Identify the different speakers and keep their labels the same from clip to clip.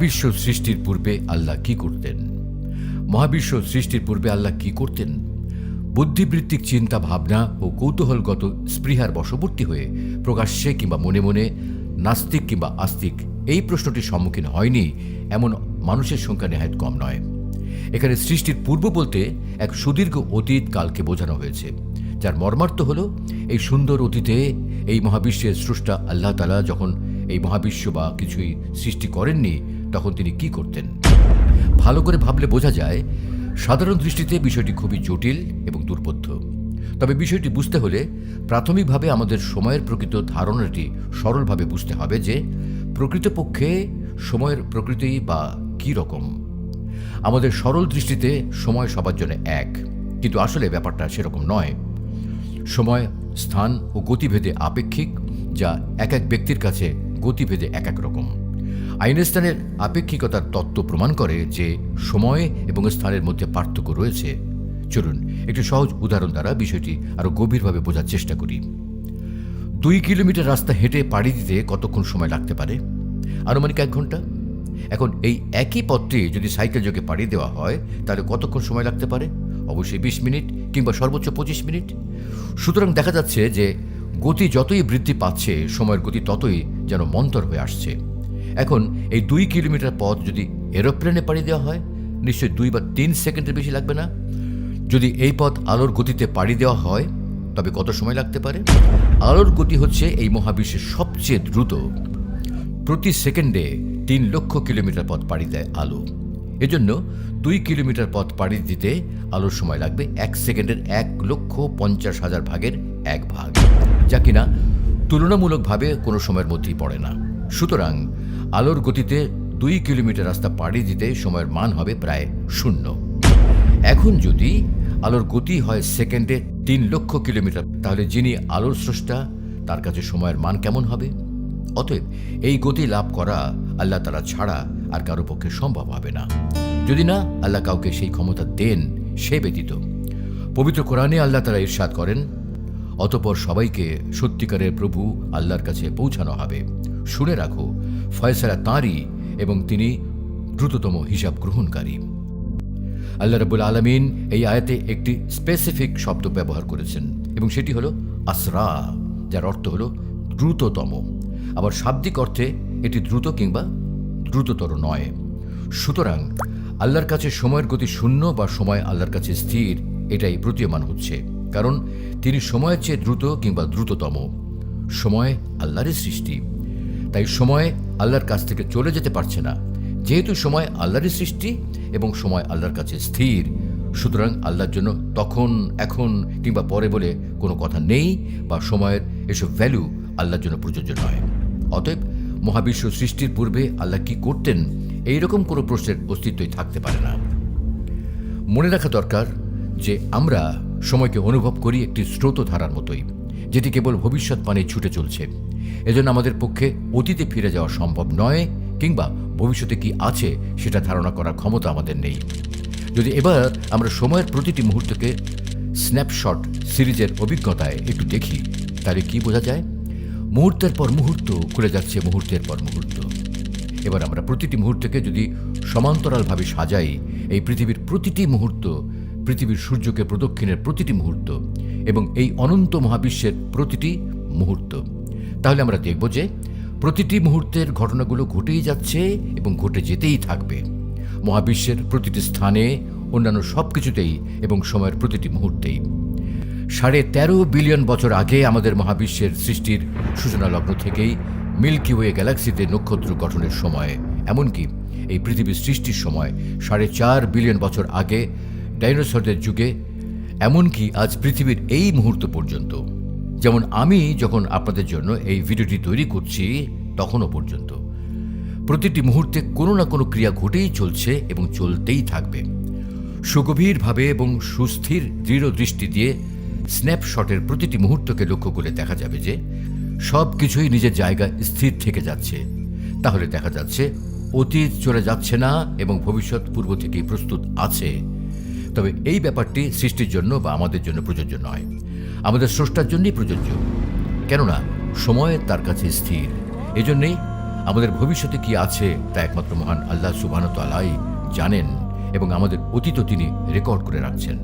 Speaker 1: মহাবিশ্ব সৃষ্টির পূর্বে আল্লাহ কি করতেন? মহাবিশ্ব সৃষ্টির পূর্বে আল্লাহ কি করতেন? বুদ্ধিবৃত্তিক চিন্তা ভাবনা ও কৌতূহলগত স্পৃহার বশবর্তী হয়ে প্রকাশ্যে কিংবা মনে মনে নাস্তিক কিংবা আস্তিক এই প্রশ্নটির সম্মুখীন হয়নি এমন মানুষের সংখ্যা নেহায়েত কম নয়। এখানে সৃষ্টির পূর্ব বলতে এক সুদীর্ঘ অতীত কালকে বোঝানো হয়েছে, যার মর্মার্থ হল এই সুন্দর অতীতে এই মহাবিশ্বের স্রষ্টা আল্লাহ তাআলা যখন এই মহাবিশ্ব বা কিছুই সৃষ্টি করেননি তখন তিনি কি করতেন। ভালো করে ভাবলে বোঝা যায় সাধারণ দৃষ্টিতে বিষয়টি খুবই জটিল এবং দুর্বোধ্য। তবে বিষয়টি বুঝতে হলে প্রাথমিকভাবে আমাদের সময়ের প্রকৃত ধারণাটি সরলভাবে বুঝতে হবে যে প্রকৃতপক্ষে সময়ের প্রকৃতি বা কী রকম। আমাদের সরল দৃষ্টিতে সময় সবার জন্য এক, কিন্তু আসলে ব্যাপারটা সেরকম নয়। সময় স্থান ও গতিভেদে আপেক্ষিক, যা এক এক ব্যক্তির কাছে গতিভেদে এক এক রকম। আইনস্টাইনের আপেক্ষিকতার তত্ত্ব প্রমাণ করে যে সময় এবং স্থানের মধ্যে পার্থক্য রয়েছে। চলুন একটি সহজ উদাহরণ দ্বারা বিষয়টি আরও গভীরভাবে বোঝার চেষ্টা করি। 2 কিলোমিটার রাস্তা হেঁটে পাড়ি দিতে কতক্ষণ সময় লাগতে পারে? আনুমানিক 1 ঘন্টা। এখন এই একই পথটি যদি সাইকেল যোগে পাড়ি দেওয়া হয় তাহলে কতক্ষণ সময় লাগতে পারে? অবশ্যই 20 মিনিট কিংবা সর্বোচ্চ 25 মিনিট। সুতরাং দেখা যাচ্ছে যে গতি যতই বৃদ্ধি পাচ্ছে সময়ের গতি ততই যেন মন্থর হয়ে আসছে। এখন এই 2 কিলোমিটার পথ যদি এরোপ্লেনে পাড়ি দেওয়া হয় নিশ্চয়ই 2 বা 3 সেকেন্ডের বেশি লাগবে না। যদি এই পথ আলোর গতিতে পাড়ি দেওয়া হয় তবে কত সময় লাগতে পারে? আলোর গতি হচ্ছে এই মহাবিশ্বের সবচেয়ে দ্রুত। প্রতি সেকেন্ডে 3 লক্ষ কিলোমিটার পথ পাড়ি দেয় আলো। এজন্য 2 কিলোমিটার পথ পাড়ি দিতে আলোর সময় লাগবে 1 সেকেন্ডের 1,50,000 ভাগের 1 ভাগ, যা কিনা তুলনামূলকভাবে কোনো সময়ের মধ্যেই পড়ে না। সুতরাং আলোর গতিতে 2 কিলোমিটার রাস্তা পাড়ি দিতে সময়ের মান হবে প্রায় 0। এখন যদি আলোর গতি হয় সেকেন্ডে 3 লক্ষ কিলোমিটার, তাহলে যিনি আলোর স্রষ্টা তার কাছে সময়ের মান কেমন হবে? অতএব এই গতি লাভ করা আল্লাহ তাআলা ছাড়া আর কারো পক্ষে সম্ভব হবে না, যদি না আল্লাহ কাউকে সেই ক্ষমতা দেন সে ব্যতীত। পবিত্র কোরআনে আল্লাহ তাআলা ইরশাদ করেন, অতঃপর সবাইকে সত্যিকারের প্রভু আল্লাহর কাছে পৌঁছানো হবে। শুনে রাখো, ফয়সালা তাঁরই এবং তিনি দ্রুততম হিসাব গ্রহণকারী। আল্লাহ রাব্বুল আলামিন এই আয়াতে একটি স্পেসিফিক শব্দ ব্যবহার করেছেন এবং সেটি হলো আসরা, যার অর্থ হলো দ্রুততম। আবার শাব্দিক অর্থে এটি দ্রুত কিংবা দ্রুততর নয়। সুতরাং আল্লাহর কাছে সময়ের গতি শূন্য বা সময় আল্লাহর কাছে স্থির, এটাই প্রতীয়মান হচ্ছে, কারণ তিনি সময়ের চেয়ে দ্রুত কিংবা দ্রুততম। সময় আল্লাহরই সৃষ্টি, তাই সময় আল্লাহর কাছ থেকে চলে যেতে পারছে না। যেহেতু সময় আল্লাহরই সৃষ্টি এবং সময় আল্লাহর কাছে স্থির, সুতরাং আল্লাহর জন্য তখন, এখন কিংবা পরে বলে কোনো কথা নেই, বা সময়ের এসব ভ্যালু আল্লাহর জন্য প্রযোজ্য নয়। অতএব মহাবিশ্ব সৃষ্টির পূর্বে আল্লাহ কি করতেন এইরকম কোনো প্রশ্নের অস্তিত্বই থাকতে পারে না। মনে রাখা দরকার যে আমরা সময়কে অনুভব করি একটি স্রোতধারার মতোই, যেটি কেবল ভবিষ্যৎ পানে ছুটে চলছে। এজন্য আমাদের পক্ষে অতীতে ফিরে যাওয়া সম্ভব নয়, কিংবা ভবিষ্যতে কি আছে সেটা ধারণা করার ক্ষমতা আমাদের নেই। যদি এবার আমরা সময়ের প্রতিটি মুহূর্তকে স্ন্যাপশট সিরিজের অভিজ্ঞতায় একটু দেখি, তাহলে কি বোঝা যায়? মুহূর্তের পর মুহূর্ত খুলে যাচ্ছে, মুহূর্তের পর মুহূর্ত। এবার আমরা প্রতিটি মুহূর্তকে যদি সমান্তরালভাবে সাজাই, এই পৃথিবীর প্রতিটি মুহূর্ত, পৃথিবীর সূর্যকে প্রদক্ষিণের প্রতিটি মুহূর্ত এবং এই অনন্ত মহাবিশ্বের প্রতিটি মুহূর্ত, তাহলে আমরা দেখব যে প্রতিটি মুহূর্তের ঘটনাগুলো ঘটেই যাচ্ছে এবং ঘটে যেতেই থাকবে। মহাবিশ্বের প্রতিটি স্থানে, অন্যান্য সব কিছুতেই এবং সময়ের প্রতিটি মুহূর্তেই। 13.5 বিলিয়ন বছর আগে আমাদের মহাবিশ্বের সৃষ্টির সূচনা লগ্ন থেকেই মিল্কি ওয়ে গ্যালাক্সিতে নক্ষত্র গঠনের সময়, এমনকি এই পৃথিবীর সৃষ্টির সময় 4.5 বিলিয়ন বছর আগে ডাইনোসরদের যুগে, এমনকি আজ পৃথিবীর এই মুহূর্ত পর্যন্ত, যেমন আমি যখন আপনাদের জন্য এই ভিডিওটি তৈরি করছি তখনও পর্যন্ত, প্রতিটি মুহূর্তে কোনো না কোনো ক্রিয়া ঘটেই চলছে এবং চলতেই থাকবে। সুগভীরভাবে এবং সুস্থির দৃঢ় দৃষ্টি দিয়ে স্ন্যাপশটের প্রতিটি মুহূর্তকে লক্ষ্য করে দেখা যাবে যে সব কিছুই নিজের জায়গায় স্থির থেকে যাচ্ছে। তাহলে দেখা যাচ্ছে অতীত চলে যাচ্ছে না এবং ভবিষ্যৎ পূর্ব থেকেই প্রস্তুত আছে। তবে এই ব্যাপারটি সৃষ্টির জন্য বা আমাদের জন্য প্রযোজ্য নয়, আমাদের স্রষ্টার জন্যই প্রযোজ্য, কেননা সময় তার কাছে স্থির। এজন্যই আমাদের ভবিষ্যতে কি আছে তা একমাত্র মহান আল্লাহ সুবহানাহু ওয়া তাআলাই জানেন এবং আমাদের অতীতও তিনি রেকর্ড করে রাখছেন।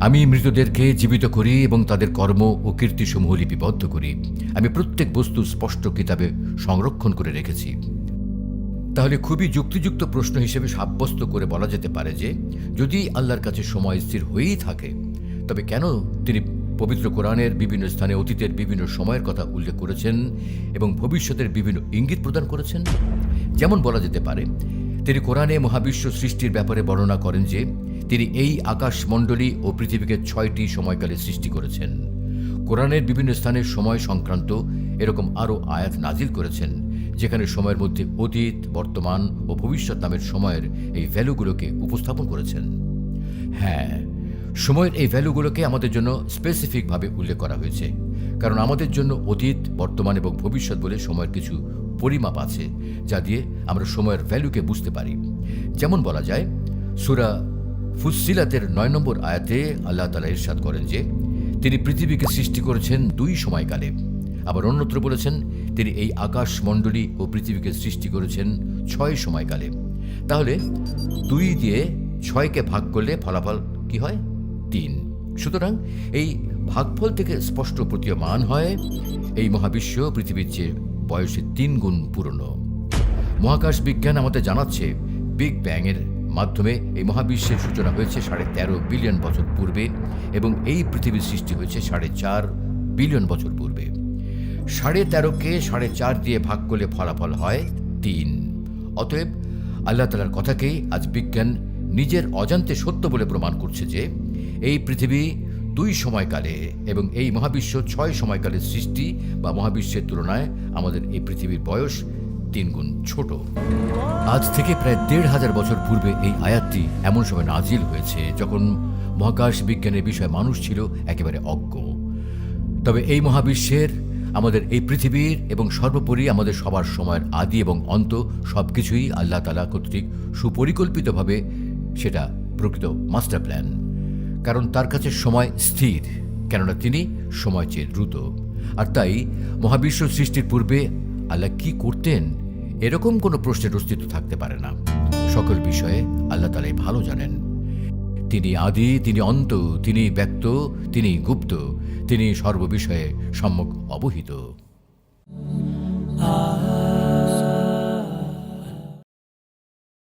Speaker 1: আমি মৃতদেরকে জীবিত করি এবং তাদের কর্ম ও কীর্তিসমূহ লিপিবদ্ধ করি। আমি প্রত্যেক বস্তু স্পষ্ট কিতাবে সংরক্ষণ করে রেখেছি। তাহলে খুবই যুক্তিযুক্ত প্রশ্ন হিসেবে সাব্যস্ত করে বলা যেতে পারে যে যদি আল্লাহর কাছে সময় স্থির হয়েই থাকে, তবে কেন তিনি পবিত্র কোরআনের বিভিন্ন স্থানে অতীতের বিভিন্ন সময়ের কথা উল্লেখ করেছেন এবং ভবিষ্যতের বিভিন্ন ইঙ্গিত প্রদান করেছেন? যেমন বলা যেতে পারে, তিনি কোরআনে মহাবিশ্ব সৃষ্টির ব্যাপারে বর্ণনা করেন যে তিনি এই আকাশমণ্ডলী ও পৃথিবীকে 6টি সময়কালে সৃষ্টি করেছেন। কোরআনের বিভিন্ন স্থানে সময় সংক্রান্ত এরকম আরও আয়াত নাজিল করেছেন, যেখানে সময়ের মধ্যে অতীত, বর্তমান ও ভবিষ্যৎ নামের সময়ের এই ভ্যালুগুলোকে উপস্থাপন করেছেন। হ্যাঁ, সময়ের এই ভ্যালুগুলোকে আমাদের জন্য স্পেসিফিকভাবে উল্লেখ করা হয়েছে, কারণ আমাদের জন্য অতীত, বর্তমান এবং ভবিষ্যৎ বলে সময়ের কিছু পরিমাপ আছে, যা দিয়ে আমরা সময়ের ভ্যালুকে বুঝতে পারি। যেমন বলা যায়, সূরা ফুসসিলাতের 9 নম্বর আয়াতে আল্লাহ তাআলা ইরশাদ করেন যে তিনি পৃথিবীকে সৃষ্টি করেছেন 2 সময়কালে। আবার অন্যত্র বলেছেন তিনি এই আকাশমণ্ডলী ও পৃথিবীকে সৃষ্টি করেছেন 6 সময়কালে। তাহলে 2 দিয়ে 6কে ভাগ করলে ফলাফল কি হয়? 3। সুতরাং এই ভাগফল থেকে স্পষ্ট প্রতীয়মান হয় এই মহাবিশ্ব পৃথিবীর চেয়ে বয়সে 3 গুণ পুরনো। মহাকাশ বিজ্ঞান আমাদের জানাচ্ছে বিগ ব্যাং এর মাধ্যমে এই মহাবিশ্বের সূচনা হয়েছে 13.5 বিলিয়ন বছর পূর্বে এবং এই পৃথিবীর সৃষ্টি হয়েছে 4.5 বিলিয়ন বছর পূর্বে। 13.5কে 4.5 দিয়ে ভাগ করলে ফলাফল হয় 3। অতএব আল্লাহ তাআলার কথাকেই আজ বিজ্ঞান নিজের অজান্তে সত্য বলে প্রমাণ করছে যে এই পৃথিবী 2 সময়কালে এবং এই মহাবিশ্ব 6 সময়কালের সৃষ্টি, বা মহাবিশ্বের তুলনায় আমাদের এই পৃথিবীর বয়স 3 গুণ ছোট। আজ থেকে প্রায় 1,500 বছর পূর্বে এই আয়াতটি এমন সময় নাজিল হয়েছে যখন মহাকাশ বিজ্ঞানের বিষয়ে মানুষ ছিল একেবারে অজ্ঞ। তবে এই মহাবিশ্বের, আমাদের এই পৃথিবীর এবং সর্বোপরি আমাদের সবার সময়ের আদি এবং অন্ত সবকিছুই আল্লাহ তাআলা কর্তৃক সুপরিকল্পিতভাবে সেটা প্রকৃত মাস্টার প্ল্যান। কারণ তার কাছে সময় স্থির, কেননা তিনি সময় চেয়ে দ্রুত। আর তাই মহাবিশ্ব সৃষ্টির পূর্বে আল্লাহ কি করতেন এরকম কোনো প্রশ্নের অস্তিত্ব থাকতে পারে না। সকল বিষয়ে আল্লাহ তাআলাই ভালো জানেন। তিনি আদি, তিনি অন্ত, তিনি ব্যক্ত, তিনি গুপ্ত, তিনি সর্ববিষয়ে সম্যক অবহিত।